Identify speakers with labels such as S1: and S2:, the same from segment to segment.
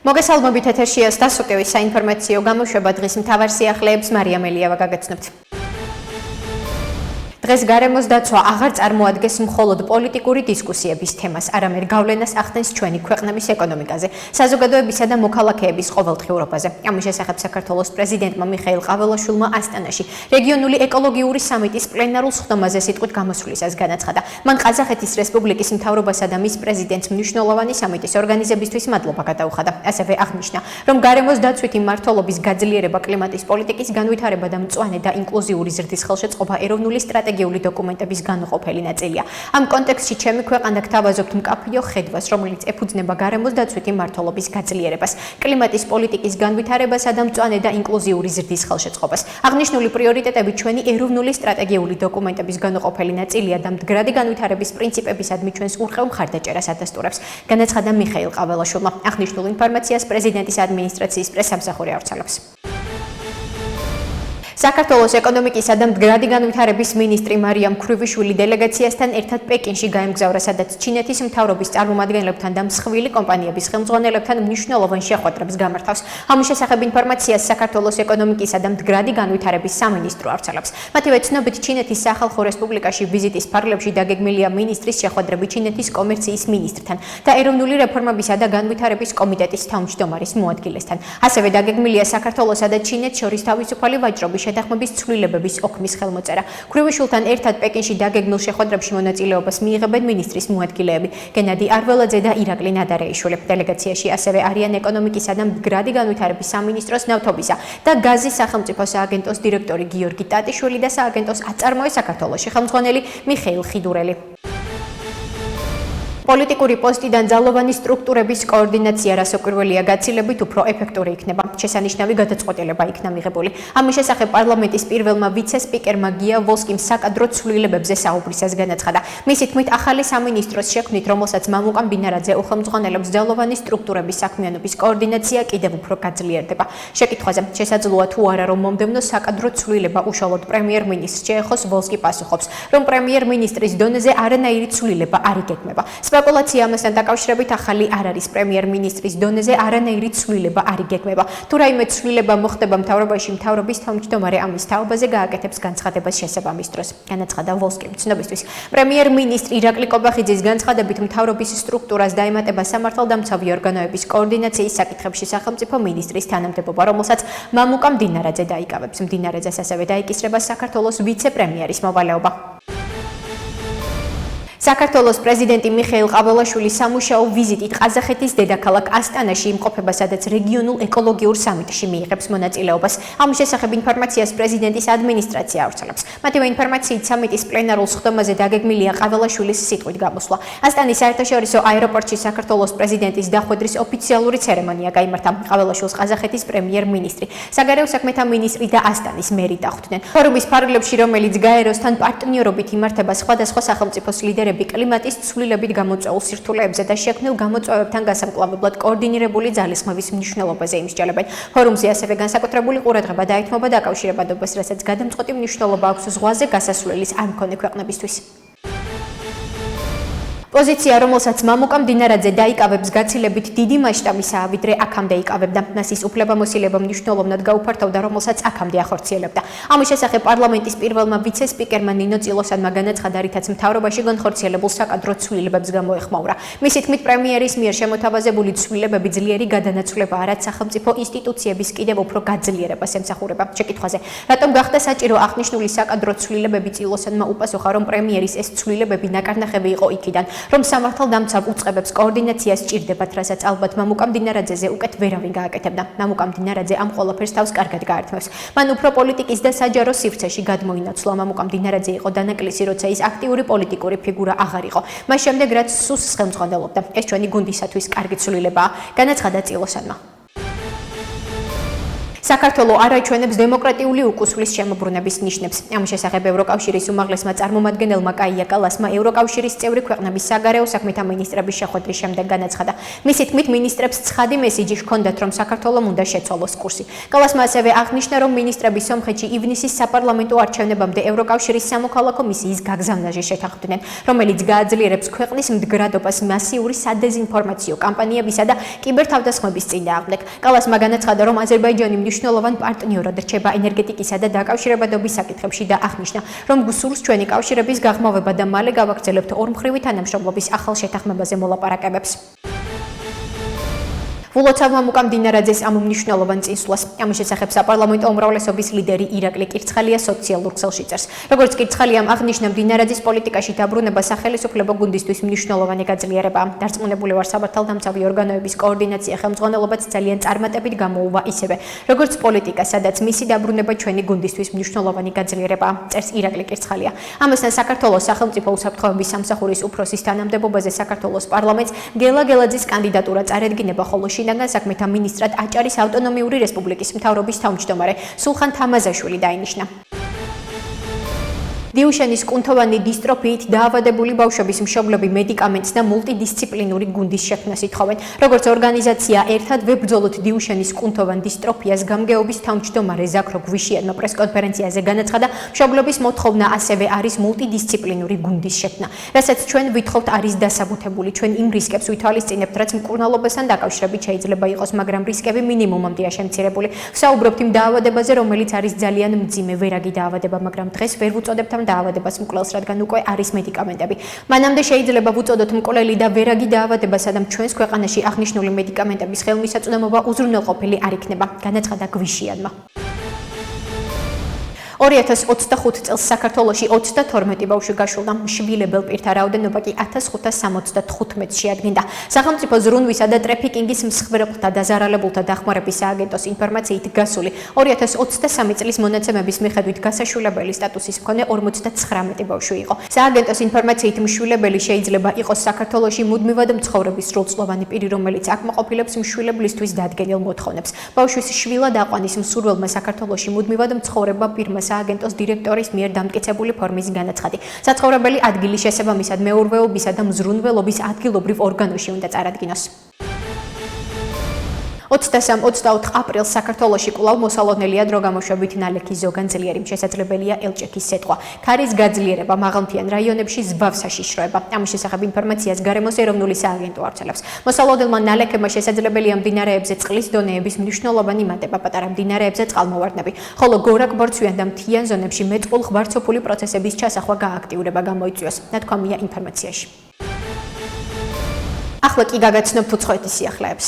S1: მოგესალმებით ეთერშია დასუკევის საინფორმაციო გამოშვება დღის მთავარ სიახლეებს მარია მელიავა გაგაცნობთ. დღეს გარემოს დაცვა აღარ წარმოადგენს მხოლოდ პოლიტიკური დისკუსიების თემას, არამედ გავლენას ახდენს ჩვენი ქვეყნების ეკონომიკაზე, საზოგადოებისა და მოქალაქეების ყოველდღიურობაზე. ამის შესახებ საქართველოს პრეზიდენტმა მიხეილ ყაველაშვილმა ასტანაში რეგიონული ეკოლოგიური სამიტის პლენარულ სხდომაზე სიტყვით გამოსვლისას განაცხადა. მან ყაზახეთის რესპუბლიკის მთავრობასა და მის პრეზიდენტს მნიშვნელოვანი სამიტის ორგანიზებისთვის მადლობა გადაუხადა. ასევე აღნიშნა, რომ გარემოს დაცვითი მმართველობის გაძლიერება, კლიმატის პოლიტიკის განვითარება და მწვანე და ინკლუზიური ზრდის ხელშეწყობა ეროვნული სტრატეგიული დოკუმენტების განუყოფელი ნაწილია. ამ კონტექსტში ჩემი ქვეყანა გთავაზობთ მკაფიო ხედვას, რომელიც ეფუძნება გარემოს დაცვითი მმართველობის გაძლიერებას, კლიმატის პოლიტიკის განვითარებასა და მწვანე და ინკლუზიური ზრდის ხელშეწყობას. აღნიშნული პრიორიტეტები ჩვენი ეროვნული სტრატეგიული დოკუმენტების განუყოფელი ნაწილია და მდგრადი განვითარების პრინციპებისადმი ჩვენს ურყევ მხარდაჭერას ადასტურებს, განაცხადა მიხეილ ყაველაშვილმა. აღნიშნულ ინფორმაციას პრეზიდენტის ადმინისტრაციის პრესსამსახური ავრცელებს. საქართველოს ეკონომიკისა და მდგრადი განვითარების მინისტრი მარიამ ქრუვიშვილი დელეგაციასთან ერთად პეკინში გაემგზავრა, სადაც ჩინეთის მთავრობის წარმომადგენლებთან და მსხვილი კომპანიების ხელმძღვანელებთან მნიშვნელოვან შეხვედრებს გამართავს. ამის შესახებ ინფორმაციას საქართველოს ეკონომიკისა და მდგრადი განვითარების სამინისტრო ავრცელებს. მათივე ცნობით, ჩინეთის სახალხო რესპუბლიკაში ვიზიტის ფარგლებში დაგეგმილია მინისტრის შეხვედრები ჩინეთის კომერციის მინისტრთან და ეროვნული რეფორმებისა და განვითარების კომიტეტის თავმჯდომარის მოადგილესთან. ასევე დაგეგმილია საქართველოსა და ჩინეთს შორის თავისუფალი ვაჭრობის შეთანხმების ცვლილებების ოქმის ხელმოწერა. ქრუვიშვილთან ერთად პეკინში დაგეგმილ შეხვედრებში მონაწილეობას მიიღებენ მინისტრის მოადგილეები გენადი არველაძე და ირაკლი ნადარეიშვილი. დელეგაციაში ასევე არიან ეკონომიკისა და მდგრადი განვითარების სამინისტროს ნავთობისა და გაზის სახელმწიფო სააგენტოს დირექტორი გიორგი ტატიშვილი და სააგენტოს აწარმოე საქართველოში ხელმძღვანელი მიხეილ ხიდურელი. პოლიტიკური პოსტიდან ძალოვანი სტრუქტურების კოორდინაცია რასაკვირველია გაცილებით უფრო ეფექტური იქნება. შესანიშნავი გადაწყვეტილება იქნა მიღებული. ამის შესახებ პარლამენტის პირველმა ვიცე-სპიკერმა გია ვოლსკიმ საკადრო ცვლილებებზე საუბრისას განაცხადა. მისი თქმით, ახალი სამინისტროს შექმნით, რომელსაც მამუკა მბინარაძე უხელმძღვანელობს, ძალოვანი სტრუქტურების საქმიანობის კოორდინაცია კიდევ უფრო გაძლიერდება. შეკითხვაზე, შესაძლოა თუ არა, რომ მომდევნო საკადრო ცვლილება უშუალოდ პრემიერ-მინისტრს შეეხოს, ვოლსკი პასუხობს, რომ პრემიერ-მინისტრის დონეზე არანაირი ცვლილება არ იგეგმება. სპეკულაცია ამასთან დაკავშირებით ახალი არ არის პრემიერ-მინისტრის დონეზე არანაირი ცვლილება არ იგეგმება. თუ რაიმე ცვლილება მოხდება მთავრობაში, მთავრობის თავმჯდომარე ამის თაობაზე გააკეთებს განცხადებას შესაბამის დროს, განაცხადა ვოლსკიმ. ცნობისთვის, პრემიერ-მინისტრი ირაკლი კობახიძის განცხადებით მთავრობის სტრუქტურას დაემატება სამართალდამცავი ორგანოების კოორდინაციის საკითხებში სახელმწიფო მინისტრის თანამდებობა, რომელსაც მამუკა მდინარაძე დაიკავებს. მდინარაძეს ასევე დაიკისრება საქართველოს ვიცე-პრემიერის მოვალეობა. საქართველოს პრეზიდენტი მიხეილ ყაველაშვილი სამუშაო ვიზიტით ყაზახეთის დედაქალაქ ასტანაში იმყოფება, სადაც რეგიონულ ეკოლოგიურ სამიტში მიიღებს მონაწილეობას. ამის შესახებ ინფორმაციას პრეზიდენტის ადმინისტრაცია ავრცელებს. მათივე ინფორმაციით, სამიტის პლენარულ სხდომაზე დაგეგმილია ყაველაშვილის სიტყვით გამოსვლა. ასტანის საერთაშორისო აეროპორტში საქართველოს პრეზიდენტის დახვედრის ოფიციალური ცერემონია გაიმართა. ყაველაშვილს ყაზახეთის პრემიერ-მინისტრი, საგარეო საქმეთა მინისტრი და ასტანის მერი დახვდნენ. ფორუმის ფარგლებში, რომელიც გაეროსთან პარტნიორობით იმართება, სხვადასხვა სახელმწიფოს ლიდერები კლიმატის ცვლილებით გამოწვეულ სირთულეებზე და შექმნილ გამოწვევებთან გასამკლავებლად კოორდინირებული ძალისხმევის მნიშვნელობაზე იმსჯელებენ. ფორუმზე ასევე განსაკუთრებული ყურადღება დაეთმობა დაკავშირებადობას, რასაც გადამწყვეტი მნიშვნელობა აქვს ზღვაზე გასასვლელის არ მქონე ქვეყნებისთვის. პოზიცია, რომელსაც მამუკა მდინარაძე დაიკავებს, გაცილებით დიდი მასშტაბისაა, ვიდრე აქამდე იკავებდა. მას ის უფლებამოსილება მნიშვნელოვნად გაუფართოვდა, რომელსაც აქამდე ახორციელებდა. ამის შესახებ პარლამენტის პირველმა ვიცე-სპიკერმა ნინო წილოსანმა განაცხადა, რითაც მთავრობაში განხორციელებულ საკადრო ცვლილებებს გამოეხმაურა. მისი თქმით, პრემიერის მიერ შემოთავაზებული ცვლილებები ძლიერი გადანაცვლებაა, რაც სახელმწიფო ინსტიტუციების კიდევ უფრო გაძლიერებას ემსახურება. შეკითხვაზე, რატომ გახდა საჭირო აღნიშნული საკადრო ცვლილებები, წილოსანმა უპასუხა, რომ პრემიერის ეს ცვლილებები ნაკარნახები იყო იქიდან, რომ სამართალდამცავ უწყებებს კოორდინაციას სჭირდებათ, რასაც ალბათ მამუკა მდინარაძეზე უკეთ ვერავინ გააკეთებდა. მამუკა მდინარაძე ამ ყველაფერს თავს კარგად გაართმევს. მან უფრო პოლიტიკის და საჯარო სივრცეში გადმოინაცვლა. მამუკა მდინარაძე იყო დანაკლისი, როცა ის აქტიური პოლიტიკური ფიგურა აღარ იყო. მას შემდეგ, რაც სუსს ხელმძღვანელობდა, ეს ჩვენი გუნდისათვის კარგი ცვლილებაა, განაცხადა წილოსანმა. საქართველო არ აჩვენებს დემოკრატიული უკუსვლის შემოbrunების ნიშნებს. ამ შესახებ ევროკავშირის უმაღლესმა წარმომადგენელმა კაია კალასმა ევროკავშირის წევრი ქვეყნების საგარეო საქმეთა მინისტრების შეხვედრის შემდეგ განაცხადა. მისი თქმით, მინისტრებს ცხადი მესიჯი ჰქონდათ, რომ საქართველომ უნდა შეცვალოს კურსი. კალასმა ასევე აღნიშნა, რომ მინისტრები სომხეთში ივნისის საპარლამენტო არჩევნებამდე ევროკავშირის სამოქალაქო მისიის გაგზავნაში შეთანხმდნენ, რომელიც გააძლიერებს ქვეყნის მდგრადობას მასიური სადეზინფორმაციო კამპანიებისა და კიბერთავდასხმების წინააღმდეგ. კალასმა განაცხადა, რომ აზერბაიჯანი მნიშვნელოვან პარტნიორად რჩება ენერგეტიკისა და დაკავშირებადობის საკითხებში და აღნიშნა, რომ გსურს ჩვენი კავშირების გაღრმავება და მალე გავაგრძელებთ ორმხრივი თანამშრომლობის ახალ შეთანხმებაზე მოლაპარაკებებს. ვულოცავმა მუკამდინარაძეს ამ მნიშვნელოვან წინსვლას. ამის შესახებ საპარლამენტო უმრავლესობის ლიდერი ირაკლი კირცხალია სოციალურ ქსელში წერს. როგორც კირცხალიამ აღნიშნა, მდინარაძის პოლიტიკაში დაბრუნება სახელმწიფო გუნდისთვის მნიშვნელოვანი გაძლიერებაა. დარწმუნებული ვარ, საბართალდამცავი ორგანოების კოორდინაცია ხელმძღვანელობაც ძალიან წარმატებით გამოუვა ისევე, როგორც პოლიტიკა, სადაც მისი დაბრუნება ჩვენი გუნდისთვის მნიშვნელოვანი გაძლიერებაა, წერს ირაკლი კირცხალია. ამასთან საქართველოს სახელმწიფო უსაფრთხოების სამსახურის უფროსის თანამდებობაზე საქართველოს პარლამენტს გელა გელაძის კანდიდატურა წარედგინება, ხოლო შინაგან საქმეთა მინისტრად აჭარის ავტონომიური რესპუბლიკის მთავრობის თავმჯდომარე სულხან თამაზაშვილი დაინიშნა. დიუშენის კუნთოვანი დისტროფიით დაავადებული ბავშვების მშობლები მედიკამენტს და მულტიდისციპლინური გუნდის შექმნას ითხოვენ. როგორც ორგანიზაცია ერთად ვებრძოლოთ დიუშენის კუნთოვან დისტროფიას გამგეობის თავმჯდომარე ზაქრო გვიშიანმა პრესკონფერენციაზე განაცხადა, მშობლების მოთხოვნა ასევე არის მულტიდისციპლინური გუნდის შექმნა, რასაც ჩვენ ვითხოვთ არის დასაბუთებული. ჩვენ იმ რისკებს ვითვალისწინებთ, რაც მკურნალობასთან დაკავშირებით შეიძლება იყოს, მაგრამ რისკები მინიმუმამდეა შემცირებული. ვსაუბრობთ იმ დაავადებაზე, რომელიც არის ძალიან მძიმე ვერაგი დაავადება, მაგრამ დღეს ვერ ვუწოდებთ ამ დაავადებას მკვლელს, რადგან უკვე არის მედიკამენტები. მანამდე შეიძლება ვუწოდოთ მკვლელი და ვერაგი დაავადებას, სანამ ჩვენს ქვეყანაში აღნიშნული მედიკამენტების ხელმისაწვდომობა უზრუნველყოფილი არ იქნება, განაცხადა გვიშიანმა. 2025 წელს საქართველოში 32 ბავშვი გაშულა, შვილებელ პირთა რაოდენობა კი 1575 შეადგინდა. სახელმწიფო ზრუნვისა და ტრეფიკინგის მსხვერპლთა და ზარალებულთა დახმარების სააგენტოს ინფორმაციით გასული 2023 წლის მონაცემების მიხედვით გასაშვილებელი სტატუსის მქონე 59 ბავშვი იყო. სააგენტოს ინფორმაციით მშვილებელი შეიძლება იყოს საქართველოში მუდმივად მცხოვრების სრულწლოვანი პირი, რომელიც აკმაყოფილებს მშვილებლისთვის დადგენილ მოთხოვნებს. ბავშვის შვილად აყვანის მსურველმა საქართველოში მუდმივად მცხოვრება პირმა სააგენტოს დირექტორის მიერ დამტკიცებული ფორმის განაცხადი. საცხოვრებელი ადგილი შესაბამისად მეურვეობისა და მზრუნველობის ადგილობრივ ორგანოში უნდა წარადგინოს. 23-24 აპრილს საქართველოში კვლავ მოსალოდნელია დროგამოშვებით ნალექი ზოგანძლიერი, შესაძლებელია ელჭექის სეტყვა. ქარის გაძლიერება, მაღალმთიან რაიონებში ზბავს საშიშროება. ამის შესახებ ინფორმაციას გარემოს ეროვნული სააგენტო ავრცელებს. მოსალოდნელმა ნალექებმა შესაძლებელია მდინარეებზე წყლის დონეების მნიშვნელოვანი მატება, პატარა მდინარეებზე წყალმოვარდნები, ხოლო გორაკ-ბორცვიან და მთიან ზონებში მეტყულ ღვარცოფული პროცესების ჩასახვა გააქტიურება გამოიწვიოს. ნათქვამია ინფორმაციაში. ახლა კი გაგაცნობთ უცხოეთის სიახლეებს.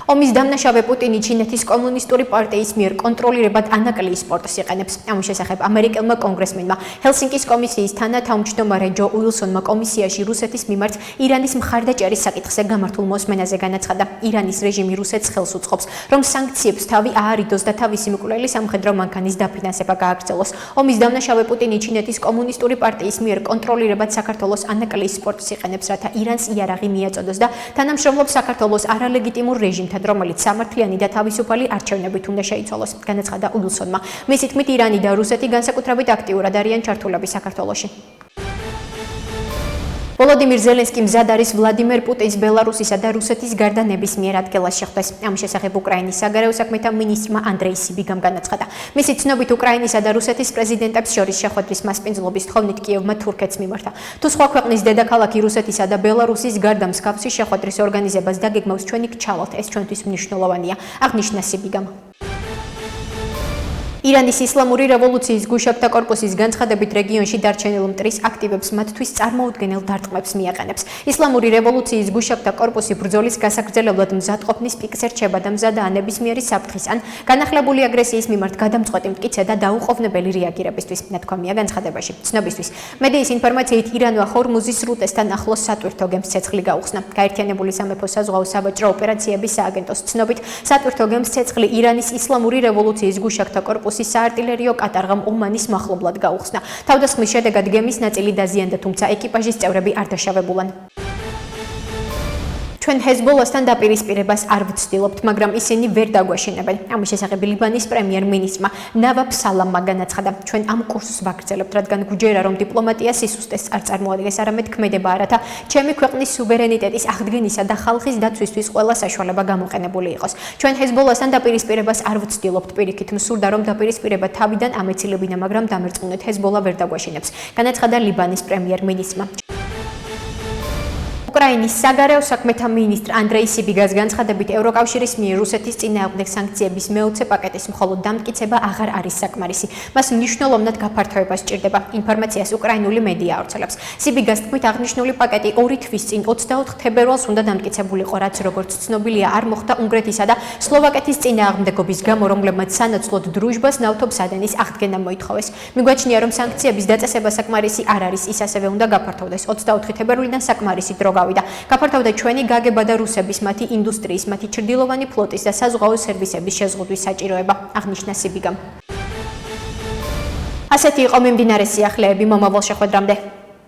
S1: ომის დამნაშავე პუტინი ჩინეთის კომუნისტური პარტიის მიერ კონტროლირებად ანაკლიის სპორტს იყენებს. ამის შესახებ ამერიკელმა კონგრესმენმა ჰელსინკის კომისიის თანათავმჯდომარე ჯო უილსონმა კომისიაში რუსეთის მიმართ ირანის მხარდაჭერის საკითხზე გამართულ მოსმენაზე განაცხადა, ირანის რეჟიმი რუსეთს ხელს უწყობს, რომ სანქციებს თავი აარიდოს და თავისი მკვლელი სამხედრო მანქანის დაფინანსება გააგრძელოს. ომის დამნაშავე პუტინი ჩინეთის კომუნისტური პარტიის მიერ კონტროლირებად საქართველოს ანაკლიის სპორტს იყენებს, რათა ირანს იარაღი მიაწოდოს და თანამშრომლობს საქართველოს არალეგიტიმურ რეჟიმთან, რომელიც სამართლიანი და თავისუფალი არჩევნებით უნდა შეიცვალოს, განაცხადა უილსონმა. მისი თქმით, ირანი და რუსეთი განსაკუთრებით აქტიურად არიან ჩართულები საქართველოში. ვოლოდიმირ ზელენსკი მზად არის ვლადიმერ პუტინს ბელარუსისა და რუსეთის გარდა ნებისმიერ ადგილას შეხვდეს. ამის შესახებ უკრაინის საგარეო საქმეთა მინისტრმა ანდრეი სიბიგამ განაცხადა. მისი ცნობით, უკრაინისა და რუსეთის პრეზიდენტებს შორის შეხვედრის მასპინძლობის თხოვნით კიევმა თურქეთს მიმართა. თუ სხვა ქვეყნის დედაქალაქი რუსეთისა და ბელარუსის გარდა მსგავსი შეხვედრის ორგანიზებას დაგეგმავს, ჩვენი გჩალავთ, ეს ჩვენთვის მნიშვნელოვანია, აღნიშნა სიბიგამ. ირანის ისლამური რევოლუციის გუშაგთა კორპუსის განცხადებით, რეგიონში დარჩენილ მტრის აქტივებს მათთვის წარმოუდგენელ დარტყმებს მიაყენებს. ისლამური რევოლუციის გუშაგთა კორპუსი ბრძოლის გასაგრძელებლად მზადყოფნის პიკზე რჩება და მზადაა ნებისმიერი საფრთხის ან განახლებული აგრესიის მიმართ გადამწყვეტი მტკიცე და დაუყოვნებელი რეაგირებისთვის, ნათქვამია განცხადებაში. ცნობისთვის, მედიის ინფორმაციით, ირანმა ჰორმუზის სრუტესთან ახლოს სატვირთო გემს ცეცხლი გაუხსნა. გაერთიანებული სამეფო საზღვაო საბაჭრო ოპერაციების სააგენტოს ცნობით, სატვირთო გემს ცეცხლი ირანის ისლამური რევოლუციის გუშაგთა კორპუსის საარტილერიო კატარღამ ომანის მახლობლად გაუხსნა. თავდასხმის შედეგად გემის ნაწილი დაზიანდა, თუმცა ეკიპაჟის წევრები არ დაშავებულან. ჩვენ ჰეზბოლასთან დაპირისპირებას არ ვცდილობთ, მაგრამ ისინი ვერ დაგვეშინებენ. ამის შესახებ ლიბანის პრემიერ-მინისტრმა ნავაფ სალამმა განაცხადა, ჩვენ ამ კურსს ვაგრძელებთ, რადგან გვჯერა, რომ დიპლომატია სისუსტეს არ წარმოადგენს, არამედ ქმედება, რათა ჩემი ქვეყნის სუვერენიტეტის აღდგენისა და ხალხის დაცვისთვის ყველა საშუალება გამოყენებული იყოს. ჩვენ ჰეზბოლასთან დაპირისპირებას არ ვცდილობთ, პირიქით მსურდა, რომ დაპირისპირება თავიდან ამეცილებინა, მაგრამ დამერწმუნეთ, ჰეზბოლა ვერ დაგვეშინებს, განაცხადა ლიბანის პრემიერ-მინისტრმა. უკრაინის საგარეო საქმეთა მინისტრ ანდრეი სიბიგას განცხადებით, ევროკავშირის მიერ რუსეთის წინააღმდეგ სანქციების მეოცე პაკეტის მხოლოდ დამტკიცება აღარ არის საკმარისი. მას მნიშვნელოვნად გაფართოება სჭირდება, ინფორმაციას უკრაინული მედია ავრცელებს. სიბიგას თქმით, აღნიშნული პაკეტი 2 თვის წინ 24 თებერვალს უნდა დამტკიცებულიყო, რაც როგორც ცნობილია, არ მოხდა უნგრეთისა და სლოვაკეთის წინააღმდეგობის გამო, რომლებმაც სანაცვლოდ დრუჟბას ნავთობსადენის აღდგენა მოითხოვეს. მიგვაჩნია, რომ სანქციების დაწესება საკმარისი არ არის, ის ასევე უნდა გაფართოვდეს. 24 თებერვლიდან საკმარისი დრო გავიდა. გაფართოვდა ჩვენი გაგება და რუსების, მათი ინდუსტრიის, მათი ჩრდილოვანი ფლოტის და საზღვაო სერვისების შეზღუდვის საჭიროება, აღნიშნა სიბიგამ. ასეთი იყო მიმდინარე სიახლეები, მომავალ შეხვედრამდე.